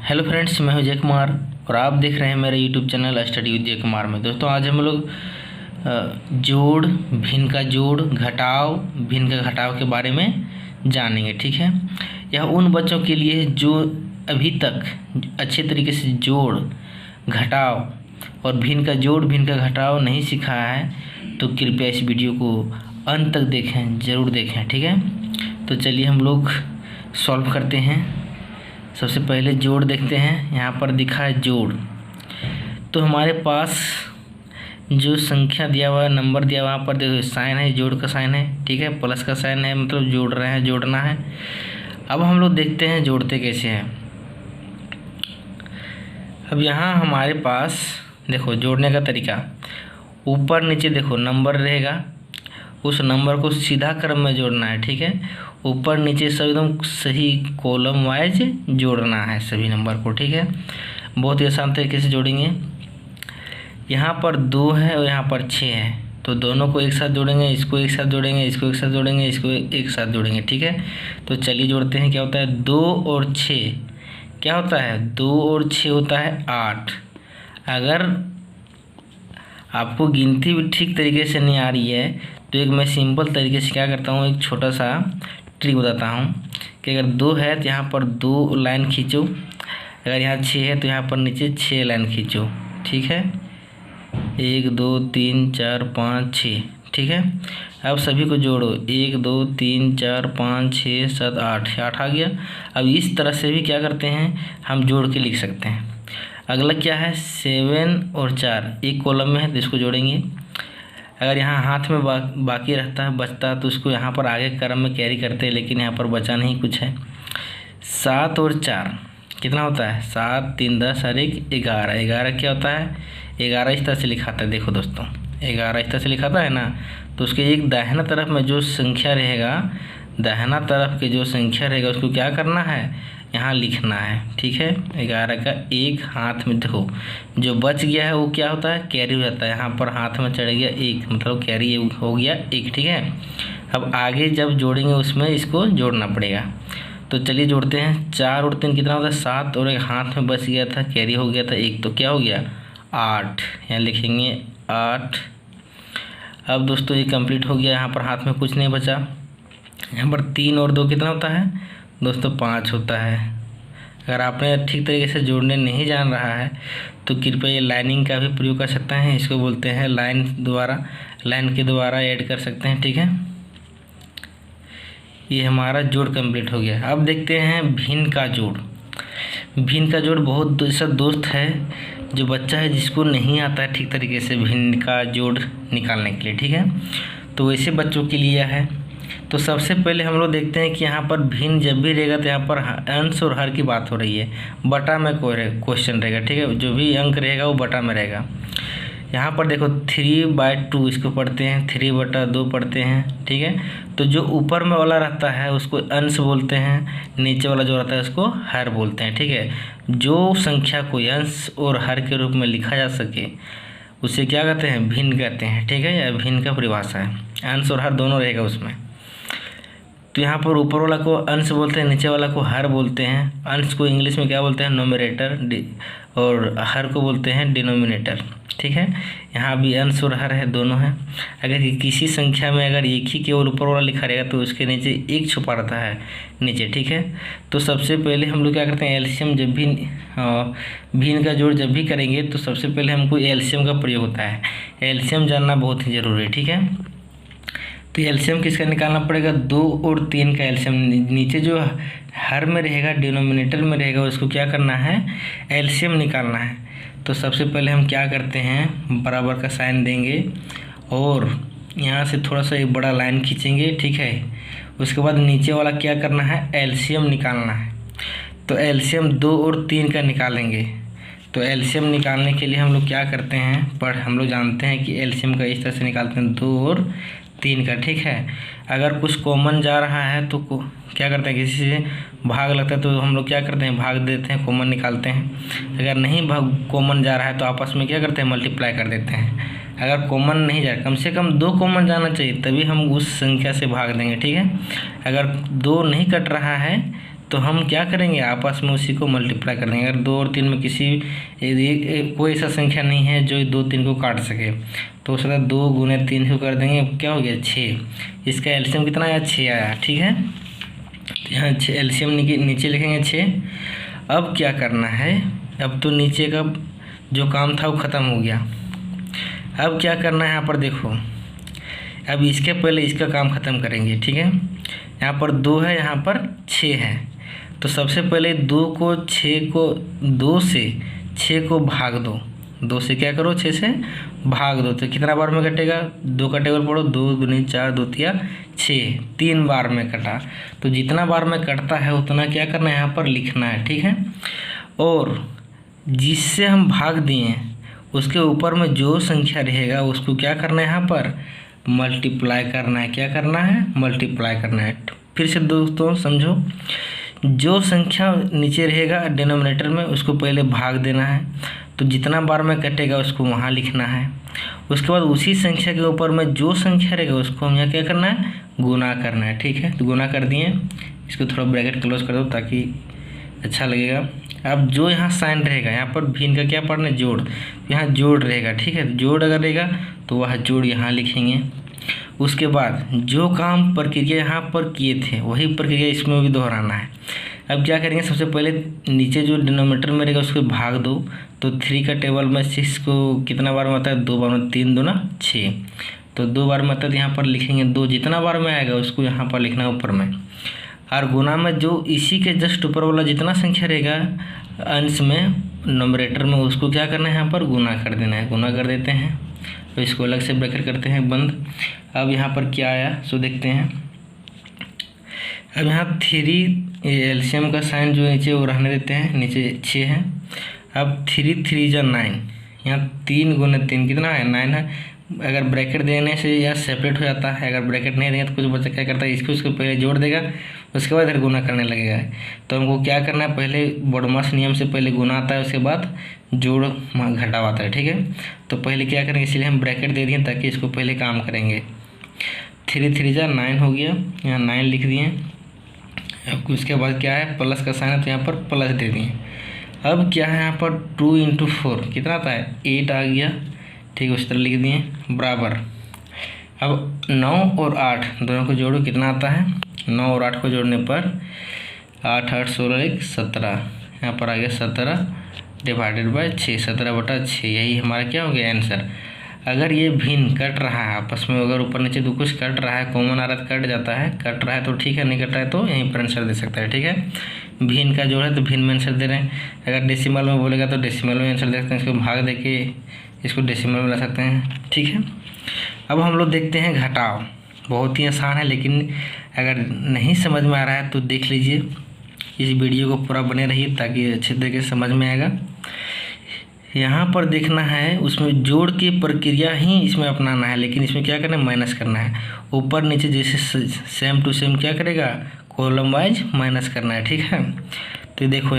Hello friends, मैं हूं जय कुमार और आप देख रहे हैं मेरे यूट्यूब चैनल स्टडी विद जय कुमार में। दोस्तों, आज हम लोग जोड़, भिन्न का जोड़, घटाव, भिन्न का घटाव के बारे में जानेंगे। ठीक है, यह उन बच्चों के लिए है जो अभी तक अच्छे तरीके से जोड़, घटाव और भिन्न का जोड़, भिन्न का घटाव नहीं सीखा है, तो कृपया इस वीडियो को अंत तक देखें, ज़रूर देखें। ठीक है, तो चलिए हम लोग सॉल्व करते हैं। सबसे पहले जोड़ देखते हैं। यहाँ पर दिखा है जोड़, तो हमारे पास जो संख्या दिया हुआ है, नंबर दिया हुआ, वहाँ पर देखो साइन है, जोड़ का साइन है। ठीक है, प्लस का साइन है, मतलब जोड़ रहे हैं, जोड़ना है। अब हम लोग देखते हैं जोड़ते कैसे हैं। अब यहाँ हमारे पास देखो जोड़ने का तरीका, ऊपर नीचे देखो नंबर रहेगा, उस नंबर को सीधा क्रम में जोड़ना है। ठीक है, ऊपर नीचे सब एकदम सही कॉलम वाइज जोड़ना है सभी नंबर को। ठीक है, बहुत ही आसान तरीके से जोड़ेंगे। यहाँ पर 2 है और यहाँ पर 6 है, तो दोनों को एक साथ जोड़ेंगे, इसको एक साथ जोड़ेंगे, इसको एक साथ जोड़ेंगे, इसको एक साथ जोड़ेंगे। ठीक है, तो चलिए जोड़ते हैं। क्या होता है 2 और 6, क्या होता है 2 और 6 होता है 8। अगर आपको गिनती भी ठीक तरीके से नहीं आ रही है, तो एक मैं सिंपल तरीके से क्या करता हूँ, एक छोटा सा ट्रिक बताता हूँ कि अगर 2 है तो यहाँ पर 2 लाइन खींचो, अगर यहाँ 6 है तो यहाँ पर नीचे 6 लाइन खींचो। ठीक है, 1 2 3 4 5 6। ठीक है, अब सभी को जोड़ो, 1 2 3 4 5 6 7 8 आ गया। अब इस तरह से भी क्या करते हैं, हम जोड़ के लिख सकते हैं। अगला क्या है 7 और 4, एक कॉलम में है तो इसको जोड़ेंगे। अगर यहाँ हाथ में बाकी रहता है, बचता है, तो उसको यहाँ पर आगे क्रम में कैरी करते हैं, लेकिन यहाँ पर बचा नहीं कुछ है। 7 और 4 कितना होता है 7 3 10 और 1 11। 11 क्या होता है 11 इस तरह से लिखाता है। देखो दोस्तों, 11 इस तरह से लिखाता है ना, तो उसके एक दाहिना तरफ में जो संख्या रहेगा, दाहिना तरफ के जो संख्या रहेगा उसको क्या करना है, यहाँ लिखना है। ठीक है, 11 का एक हाथ में देखो, जो बच गया है वो क्या होता है कैरी हो जाता है, यहाँ पर हाथ में चढ़ गया 1, मतलब कैरी हो गया 1। ठीक है, अब आगे जब जोड़ेंगे उसमें इसको जोड़ना पड़ेगा। तो चलिए जोड़ते हैं। 4 और 3 कितना होता है 7, और एक हाथ में बच गया था, कैरी हो गया था 1, तो क्या हो गया 8। यहाँ लिखेंगे 8। अब दोस्तों ये कंप्लीट हो गया, यहाँ पर हाथ में कुछ नहीं बचा। यहाँ पर 3 और 2 कितना होता है दोस्तों 5 होता है। अगर आपने ठीक तरीके से जोड़ने नहीं जान रहा है, तो कृपया ये लाइनिंग का भी प्रयोग कर सकते हैं, इसको बोलते हैं लाइन के द्वारा ऐड कर सकते हैं। ठीक है, ये हमारा जोड़ कंप्लीट हो गया। अब देखते हैं भिन्न का जोड़। भिन्न का जोड़ बहुत ऐसा दोस्त है जो बच्चा है जिसको नहीं आता है ठीक तरीके से भिन्न का जोड़ निकालने के लिए। ठीक है, तो वैसे बच्चों के लिए है। तो सबसे पहले हम लोग देखते हैं कि यहाँ पर भिन्न जब भी रहेगा तो यहाँ पर अंश और हर की बात हो रही है, बटा में कोई क्वेश्चन रहेगा। ठीक है, जो भी अंक रहेगा वो बटा में रहेगा। यहाँ पर देखो 3/2 इसको पढ़ते हैं, 3/2 पढ़ते हैं। ठीक है, तो जो ऊपर में वाला रहता है उसको अंश बोलते हैं, नीचे वाला जो रहता है उसको हर बोलते हैं। ठीक है, जो संख्या को अंश और हर के रूप में लिखा जा सके उसे क्या कहते हैं भिन्न कहते हैं। ठीक है, यह भिन्न का परिभाषा है, अंश और हर दोनों रहेगा उसमें। तो यहाँ पर ऊपर वाला को अंश बोलते हैं, नीचे वाला को हर बोलते हैं। अंश को इंग्लिश में क्या बोलते हैं नोमिनेटर, और हर को बोलते हैं डिनोमिनेटर। ठीक है, यहाँ भी अंश और हर है, दोनों हैं। अगर किसी संख्या में अगर एक ही केवल ऊपर वाला लिखा रहेगा तो उसके नीचे एक छुपा रहता है नीचे। ठीक है, तो सबसे पहले हम लोग क्या करते हैं एलसीएम, जब भी भिन्न का जोड़ जब भी करेंगे तो सबसे पहले हमको एलसीएम का प्रयोग होता है। एलसीएम जानना बहुत ही ज़रूरी है। ठीक है, तो एलसीएम किसका निकालना पड़ेगा 2 और 3 का एलसीएम। नीचे जो हर में रहेगा, डिनोमिनेटर में रहेगा, उसको क्या करना है एलसीएम निकालना है। तो सबसे पहले हम क्या करते हैं बराबर का साइन देंगे और यहाँ से थोड़ा सा एक बड़ा लाइन खींचेंगे। ठीक है, उसके बाद नीचे वाला क्या करना है एलसीएम निकालना है। तो एलसीएम 2 और 3 का निकालेंगे। तो एलसीएम निकालने के लिए हम लोग क्या करते हैं हम लोग जानते हैं कि एलसीएम का इस तरह से निकालते हैं 2 और 3 का। ठीक है, अगर कुछ कॉमन जा रहा है तो क्या करते हैं किसी से भाग लगता है तो हम लोग क्या करते हैं भाग देते हैं, कॉमन निकालते हैं। अगर नहीं कॉमन जा रहा है तो आपस में क्या करते हैं मल्टीप्लाई कर देते हैं। अगर कॉमन नहीं जा रहा, कम से कम 2 कॉमन जाना चाहिए, तभी हम उस संख्या से भाग देंगे। ठीक है, अगर 2 नहीं कट रहा है तो हम क्या करेंगे, आपस में उसी को मल्टीप्लाई करेंगे। अगर 2 और 3 में कोई ऐसा संख्या नहीं है जो 2 3 को काट सके, तो उसका 2 गुने 3 को कर देंगे, क्या हो गया 6। इसका एलसीएम कितना आया, 6 आया। ठीक है, यहाँ एलसीएम नीचे लिखेंगे 6। अब क्या करना है, अब तो नीचे का जो काम था वो ख़त्म हो गया। अब क्या करना है, यहाँ पर देखो, अब इसके पहले इसका काम ख़त्म करेंगे। ठीक है, यहाँ पर 2 है, यहाँ पर 6 है। तो सबसे पहले 2 से 6 को भाग दो। 2 से क्या करो, 6 से भाग दो। तो कितना बार में कटेगा, 2 का टेबल पढ़ो, 2 दूनी 4, 2 तिया 6, 3 बार में कटा। तो जितना बार में कटता है उतना क्या करना है, यहाँ पर लिखना है। ठीक है, और जिससे हम भाग दिए उसके ऊपर में जो संख्या रहेगा उसको क्या करना है, यहाँ पर मल्टीप्लाई करना है। क्या करना है, मल्टीप्लाई करना है। फिर से दोस्तों समझो, जो संख्या नीचे रहेगा डिनोमिनेटर में उसको पहले भाग देना है, तो जितना बार में कटेगा उसको वहाँ लिखना है। उसके बाद उसी संख्या के ऊपर में जो संख्या रहेगा उसको हम यहाँ क्या करना है, गुना करना है। ठीक है, तो गुना कर दिए, इसको थोड़ा ब्रैकेट क्लोज कर दो ताकि अच्छा लगेगा। अब जो यहाँ साइन रहेगा, यहाँ पर भिन्न का क्या पढ़ना है, जोड़, यहाँ जोड़ रहेगा। ठीक है, जोड़ अगर रहेगा तो वह जोड़ यहाँ लिखेंगे। उसके बाद जो काम प्रक्रिया यहाँ पर किए थे वही प्रक्रिया इसमें भी दोहराना है। अब क्या करेंगे, सबसे पहले नीचे जो डिनोमिनेटर में रहेगा उसको भाग दो। तो 3 का टेबल में 6 को कितना बार में आता है, 2 बार में, 3 दूना 6, तो 2 बार में आता है, यहाँ पर लिखेंगे 2। जितना बार में आएगा उसको यहाँ पर लिखना है ऊपर में। और गुना में जो इसी के जस्ट ऊपर वाला जितना संख्या रहेगा अंश में नंबरेटर में उसको क्या करना है, यहाँ पर गुना कर देना है। गुना कर देते हैं, तो इसको अलग से ब्रैकेट करते हैं बंद। अब यहाँ पर क्या आया सो देखते हैं। अब यहाँ 3 एलसीएम का साइन जो नीचे वो रहने देते हैं, नीचे 6 है। अब 3 3 जा 9, यहाँ 3 गुने 3 कितना है, 9 है। अगर ब्रैकेट देने से यह सेपरेट हो जाता है, अगर ब्रैकेट नहीं देंगे तो कुछ बच्चा क्या करता है, इसको उसको पहले जोड़ देगा, उसके बाद इधर गुना करने लगेगा। तो हमको क्या करना है, पहले बोडमास नियम से पहले गुना आता है, उसके बाद जोड़ घटाव आता है। ठीक है, तो पहले क्या करेंगे, इसलिए हम ब्रैकेट दे दिए ताकि इसको पहले काम करेंगे। 3 3 जा 9 हो गया, यहाँ 9 लिख दिए। अब उसके बाद क्या है, प्लस का साइन है तो यहाँ पर प्लस दे दिए। अब क्या है, यहाँ पर 2 × 4 कितना आता है, 8 आ गया। ठीक है, उस तरह लिख दिए बराबर। अब 9 और 8 दोनों को जोड़ो, कितना आता है, 9 और 8 को जोड़ने पर 8 8 16 1 17, यहाँ पर आ गया 17 डिवाइडेड बाय 6, 17/6। यही हमारा क्या हो गया आंसर। अगर ये भिन्न कट रहा है आपस में, अगर ऊपर नीचे दो कुछ कट रहा है, कॉमन आ रहा है कट जाता है, कट रहा है तो ठीक है, नहीं कट रहा है तो यहीं पर आंसर दे सकता है। ठीक है, भिन्न का जोड़ है तो भिन्न में आंसर दे रहे हैं। अगर डेसिमल में बोलेगा तो डेसिमल में आंसर दे सकते हैं, इसको भाग दे के इसको डेसिमल में ला सकते हैं। ठीक है, अब हम लोग देखते हैं घटाव। बहुत ही आसान है, लेकिन अगर नहीं समझ में आ रहा है तो देख लीजिए, इस वीडियो को पूरा बने रहिए ताकि अच्छे तरीके से समझ में आएगा। यहाँ पर देखना है, उसमें जोड़ की प्रक्रिया ही इसमें अपनाना है, लेकिन इसमें क्या करना है, माइनस करना है। ऊपर नीचे जैसे सेम टू सेम क्या करेगा, कॉलम वाइज माइनस करना है। ठीक है, तो देखो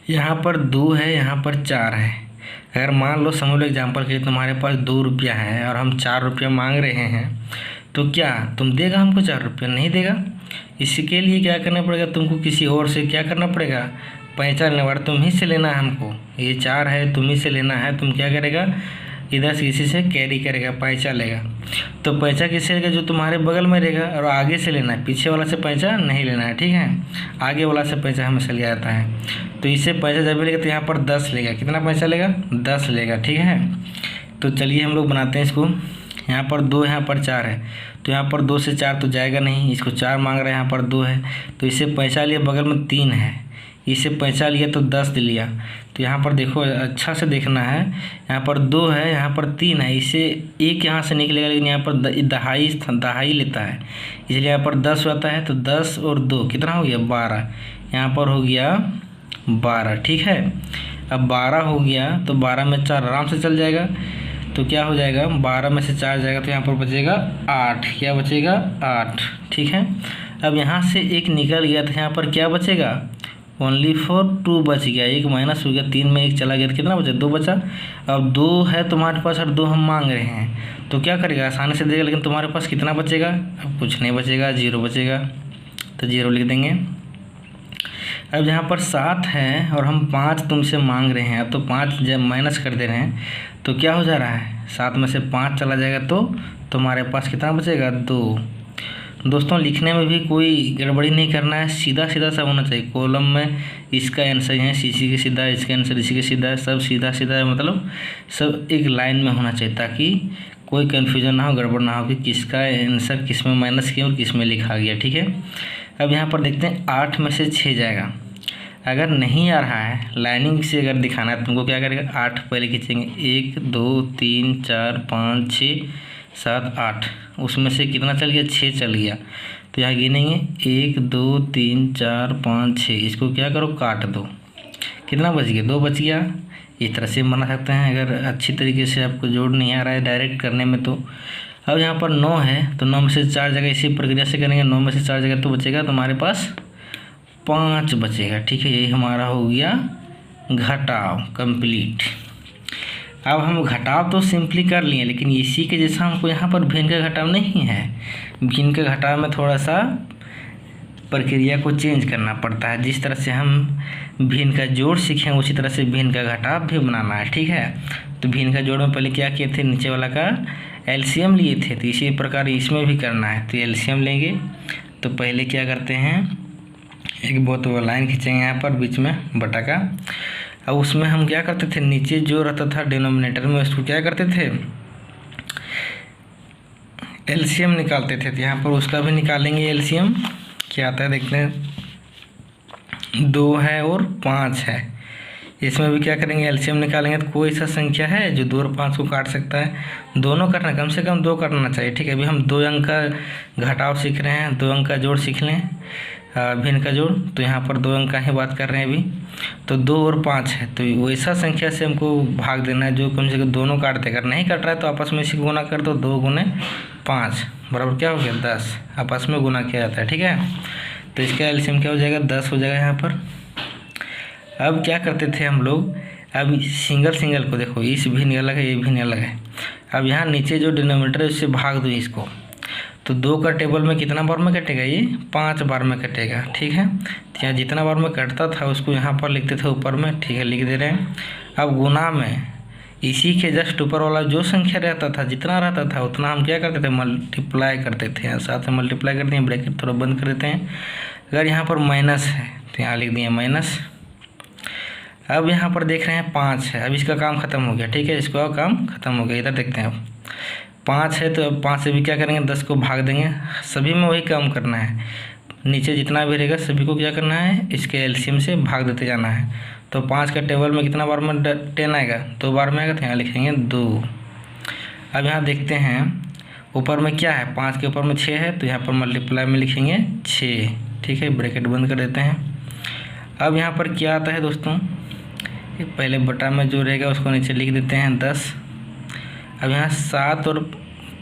यहाँ पर 2 है, यहाँ पर 4 है। अगर मान लो समझ लो एग्जाम्पल के लिए तुम्हारे पास 2 रुपया है और हम 4 रुपया मांग रहे हैं, तो क्या तुम देगा हमको 4 रुपया, नहीं देगा। इसके लिए क्या करना पड़ेगा, तुमको किसी और से क्या करना पड़ेगा, पैसा लेना पड़ेगा। तुम ही से लेना है हमको, ये 4 है तुम ही से लेना है। तुम क्या करेगा, इधर से किसी से कैरी करेगा, पैसा लेगा। तो पैसा किससे लेगा, जो तुम्हारे बगल में रहेगा, और आगे से लेना है, पीछे वाला से पैसा नहीं लेना है। ठीक है, आगे वाला से पैसा हमेशा लिया जाता है। तो इससे पैसा जब भी लेगा तो यहाँ पर 10 लेगा। कितना पैसा लेगा, 10 लेगा। ठीक है, तो चलिए हम लोग बनाते हैं इसको। यहाँ पर 2, यहाँ पर 4 है, तो यहाँ पर 2 से 4 तो जाएगा नहीं, इसको 4 मांग रहे हैं, यहाँ पर 2 है तो इससे पैसा लिया, बगल में 3 है, इससे पैसा लिया तो 10 लिया। तो यहाँ पर देखो, अच्छा से देखना है, यहाँ पर 2 है, यहाँ पर 3 है, इससे एक यहाँ से निकलेगा, लेकिन यहाँ पर दहाई लेता है, इसलिए यहाँ पर 10 होता है। तो 10 और 2 कितना हो गया, 12, यहाँ पर हो गया 12। ठीक है, अब 12 हो गया तो 12 में 4 आराम से चल जाएगा, तो क्या हो जाएगा, 12 में से 4 जाएगा तो यहाँ पर बचेगा 8। क्या बचेगा, 8। ठीक है, अब यहाँ से एक निकल गया तो यहाँ पर क्या बचेगा, ओनली फॉर 2 बच गया, एक माइनस हो गया, 3 में 1 चला गया तो कितना बचा, 2 बचा। अब 2 है तुम्हारे पास और 2 हम मांग रहे हैं, तो क्या करेगा, आसानी से देगा, लेकिन तुम्हारे पास कितना बचेगा, अब कुछ नहीं बचेगा, 0 बचेगा। तो 0 लिख देंगे। अब यहाँ पर 7 है और हम 5 तुमसे मांग रहे हैं, अब तो 5 जब माइनस कर दे रहे हैं तो क्या हो जा रहा है, 7 में से 5 चला जाएगा तो तुम्हारे पास कितना बचेगा, 2। दोस्तों लिखने में भी कोई गड़बड़ी नहीं करना है, सीधा सीधा सब होना चाहिए। कॉलम में इसका आंसर है, इसी के सीधा, इसका आंसर इसी के सीधा, सब सीधा सीधा है, मतलब सब एक लाइन में होना चाहिए ताकि कोई कन्फ्यूजन ना हो, गड़बड़ ना हो कि किसका आंसर किस में माइनस किया और किस में लिखा गया। ठीक है, अब यहाँ पर देखते हैं 8 में से 6 जाएगा। अगर नहीं आ रहा है, लाइनिंग से अगर दिखाना है तुमको क्या करेगा, 8 पहले खींचेंगे, 1 2 3 4 5 6 7 8, उसमें से कितना चल गया, 6 चल गया। तो यहाँ गिनेंगे 1 2 3 4 5 6, इसको क्या करो, काट दो, कितना बच गया, 2 बच गया। इस तरह से बना सकते हैं अगर अच्छी तरीके से आपको जोड़ नहीं आ रहा है डायरेक्ट करने में। तो अब यहाँ पर 9 है तो 9 में से 4 जगह इसी प्रक्रिया से करेंगे, 9 में से 4 जगह तो बचेगा तुम्हारे पास 5 बचेगा। ठीक है, यही हमारा हो गया घटाव कंप्लीट। अब हम घटाव तो सिंपली कर लिए, लेकिन इसी के जैसा हमको यहाँ पर भिन्न का घटाव नहीं है। भिन्न का घटाव में थोड़ा सा प्रक्रिया को चेंज करना पड़ता है। जिस तरह से हम भिन्न का जोड़ सीखे उसी तरह से भिन्न का घटाव भी बनाना है। ठीक है, तो भिन्न का जोड़ में पहले क्या किए थे, नीचे वाला का एलसीएम लिए थे, तो इसी प्रकार इसमें भी करना है। तो एलसीएम लेंगे तो पहले क्या करते हैं, एक बहुत लाइन खींचेंगे यहाँ पर बीच में बटा का। अब उसमें हम क्या करते थे, नीचे जो रहता था डिनोमिनेटर में उसको क्या करते थे, एलसीएम निकालते थे। तो यहाँ पर उसका भी निकालेंगे एलसीएम, क्या आता है देखते हैं, 2 है और 5 है, इसमें भी क्या करेंगे, एलसीएम निकालेंगे। तो कोई ऐसा संख्या है जो 2 और 5 को काट सकता है, दोनों करना, कम से कम 2 करना चाहिए। ठीक है, अभी हम 2 अंक का घटाव सीख रहे हैं, 2 अंक का जोड़ सीख लें, भिन्न का जोड़। तो यहाँ पर 2 अंक का ही बात कर रहे हैं अभी, तो 2 और 5 है, तो वैसा संख्या से हमको भाग देना है जो कम से कम दोनों काटते। अगर नहीं कट रहा है तो आपस में इसी को गुना कर दो, 2 गुने 5 बराबर क्या हो गया, 10, आपस में गुना किया जाता है। ठीक है, तो इसका एलसीएम क्या हो जाएगा, 10 हो जाएगा यहाँ पर। अब क्या करते थे हम लोग, अब सिंगल सिंगल को देखो, इस भिन्न अलग है, ये भिन्न अलग है। अब यहाँ नीचे जो डिनोमिनेटर है उससे भाग दो इसको, तो 2 का टेबल में कितना बार में कटेगा, ये 5 बार में कटेगा। ठीक है, तो यहाँ जितना बार में कटता था उसको यहाँ पर लिखते थे ऊपर में। ठीक है, लिख दे रहे हैं। अब गुना में इसी के जस्ट ऊपर वाला जो संख्या रहता था, जितना रहता था उतना हम क्या करते थे, मल्टीप्लाई करते थे। यहाँ साथ में मल्टीप्लाई करते हैं, ब्रैकेट थोड़ा बंद कर देते हैं। अगर यहाँ पर माइनस है तो यहाँ लिख दिए माइनस। अब यहाँ पर देख रहे हैं 5 है, अब इसका काम खत्म हो गया। ठीक है, इसका काम खत्म हो गया। इधर देखते हैं, अब 5 है तो अब 5 से भी क्या करेंगे, 10 को भाग देंगे। सभी में वही काम करना है, नीचे जितना भी रहेगा सभी को क्या करना है, इसके एलसीएम से भाग देते जाना है। तो 5 का टेबल में कितना बार में 10 आएगा, 2 बार में आएगा, तो यहाँ लिखेंगे 2। अब यहाँ देखते हैं ऊपर में क्या है, 5 के ऊपर में 6 है, तो यहाँ पर मल्टीप्लाई में लिखेंगे 6। ठीक है, ब्रैकेट बंद कर देते हैं। अब यहाँ पर क्या आता है दोस्तों, पहले बटा में जो रहेगा उसको नीचे लिख देते हैं 10। अब यहाँ 7 और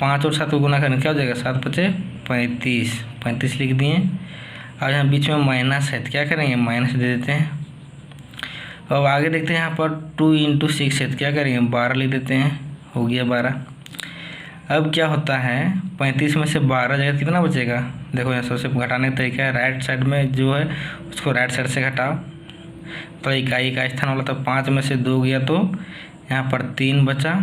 5 और 7 को गुना करने क्या हो जाएगा, 7 बचे 35, 35 लिख दिए। अब यहाँ बीच में माइनस है तो क्या करेंगे, माइनस दे देते हैं। अब आगे देखते हैं यहाँ पर 2 × 6 है तो क्या करेंगे, 12 लिख देते हैं, हो गया 12। अब क्या होता है, 35 में से 12 जाएगा कितना बचेगा, देखो यहाँ सबसे घटाने का तरीका है, राइट साइड में जो है उसको राइट साइड से घटाओ। तो इकाई का स्थान वाला, तो 5 में से 2 गया तो यहाँ पर 3 बचा,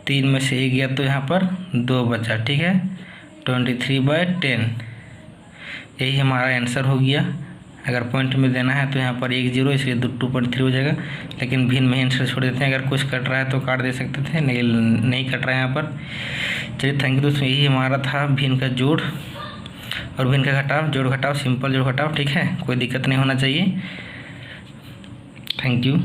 3 में से 1 गया तो यहाँ पर 2 बचा। ठीक है, 23/10 यही हमारा आंसर हो गया। अगर पॉइंट में देना है तो यहाँ पर 1 0, इसलिए 2.3 हो जाएगा, लेकिन भिन्न में आंसर छोड़ देते हैं। अगर कुछ कट रहा है तो काट दे सकते थे, नहीं कट रहा है यहाँ पर। चलिए थैंक यू दोस्तों, यही हमारा था भिन्न का जोड़ और भिन्न का घटाव, जोड़ घटाव, सिंपल जोड़ घटाव। ठीक है, कोई दिक्कत नहीं होना चाहिए। Thank you.